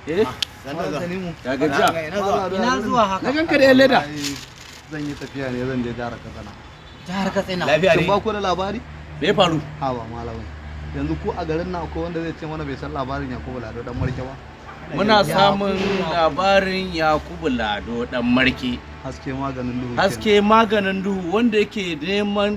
Eh? Ya gajiya. Ina zuwa haka. Na ganka da leda. Zan yi tafiya ne zan je jihar Katsina. Jihar Katsina. Lafiya Shin ne. ba ku da labari? Me ya faru? Ha ba malamai. Yanzu ku a garin nan akwai wanda zai ce mana bai san labarin Yakubu Lado dan Marke ba? Muna samun labarin Yakubu Lado dan Marke. Haske maganin duhu. Haske maganin duhu wanda yake neman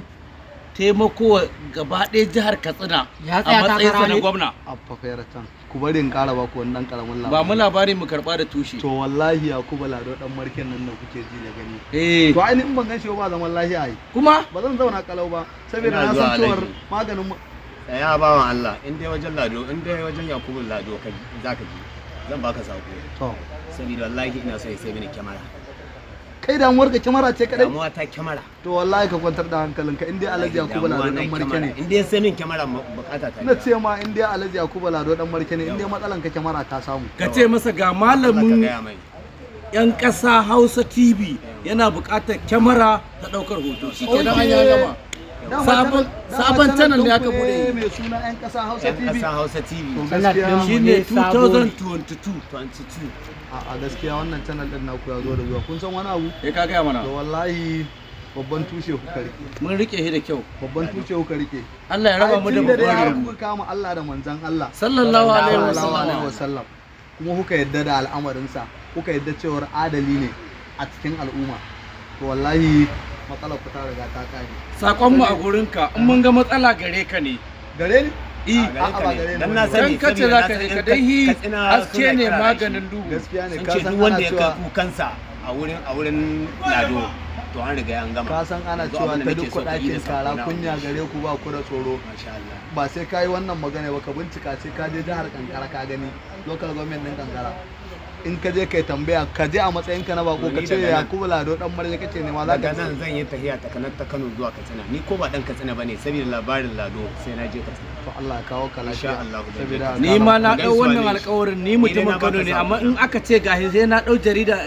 taimako gaba ɗaya jihar Katsina Ya a tsaya matsayinsa takara na ne? gwamna. Affa fayar can. Ku bari in ƙara ba ku wannan karamin Ba labari. mu labari mu karɓa da tushe. To wallahi Yakubu Lado dan Marken nan da kuke ji da gani. Eh, To ainihin ban gan shi ba zaman lafiya ai. kuma Ba zan zauna kalau ba saboda Ina na zuwa san cewar Alhaji. maganin Ya bawan Allah, in dai wajen Lado, in dai wajen Yakubu Lado ka za ka ji. Zan baka sako. to Saboda wallahi ina so ya sai mini kyamara. kai damuwar ka kyamara ce kadai. Damuwa ta kyamara. To wallahi ka kwantar da hankalinka in dai Alhaji Yakubu Lado dan Marke ne. In dai sai min kyamara bukata ta. Na ce ma in dai Alhaji Yakubu Lado dan Marke ne in dai matsalan ka kyamara ka samu. ka ce masa ga Allah ka malamin gaya mai. 'yan ƙasa Hausa TV yana buƙatar kyamara ta ɗaukar hoto. Shi ke nan an yi gama. Sabon channel ne aka bude. mai suna 'yan ƙasa Hausa Yan TV. ƙasa Hausa TV. To Channel gaskiya ɗin Shi ne ne sabo ne. 2022. 22. a gaskiya wannan channel din naku ya zo da zuwa kun san wani abu Ya ka gaya mana. to wallahi babban tushe kuka rike Mun rike shi da kyau. babban tushe kuka rike Allah ya raba mu da tunda dai har babban kuka kama Allah da manzon Allah sallallahu alaihi sallallahu alaihi wasallam. wasallam kuma kuka yadda da al'amarinsa kuka yadda cewar adali ne a cikin al'umma to wallahi matsalar ku ta riga ta kare Sakon mu a gurinka in mun ga matsala gare ka ne. gare ni I A'a, ba gare ni Dan ba. na sani. kan kace za ka je ka dai hi haske ne maganin duhu. gaskiya ne Sun ka ce san duk ana wanda ya cewa kai kukansa a wurin Lado to an riga an gama. ka san ana Yanzu cewa abin da ta nake duk so ka yi da kuɗaɗen kara sakona. kunya gare ku ba ku da tsoro Masha Allah. ba sai ka yi wannan magana ba ka bincika sai ka je jihar kankara ka gani local government din kankara in ka je kai tambaya ka je a matsayin ka na bako ka Ni ce daga nan. Yakubu Lado dan Marke kace ne ma za Daga ka nan zan yi tafiya ta kanar ta Kano zuwa Katsina. Ni ko ba dan Katsina bane saboda labarin Lado sai na je Katsina. to Allah ya kawo ka lafiya Insha Allah. saboda Ni ma na Gaisuwa ɗau wannan ne. alƙawarin ni Ni dai mutumin na baka Kano ne sako. amma in aka ce gashi sai na ɗau jarida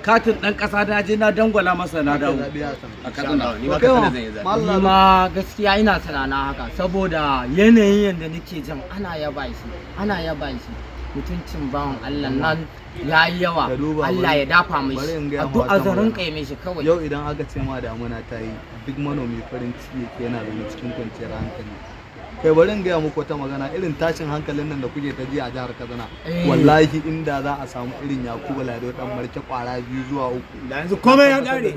katin ɗan ƙasa na je na dangwala masa na dawo. zabi ya san A Insha Katsina. Allah. Ni ma To kai Katsina wa, zan yi zaɓe. Mallam Ni ma gaskiya ina tunana haka saboda yanayin yadda nake jin ana yaba shi mutuncin bawan Allah nan ya yi yawa Ka duba, Allah bari- ya dafa bari in mishi gaya ma addu'a wata zarin magana. kai mishi kawai yau idan aka ce ma damuna ta yi duk manomi farin ciki yake yana da cikin kwanciyar hankali kai bari in gaya muku wata magana irin tashin hankalin nan da kuke ta ji a jihar Katsina wallahi inda za a samu irin Yakubu Lado dan Marke kwara 2 zuwa 3 Da yanzu komai ya ƙare.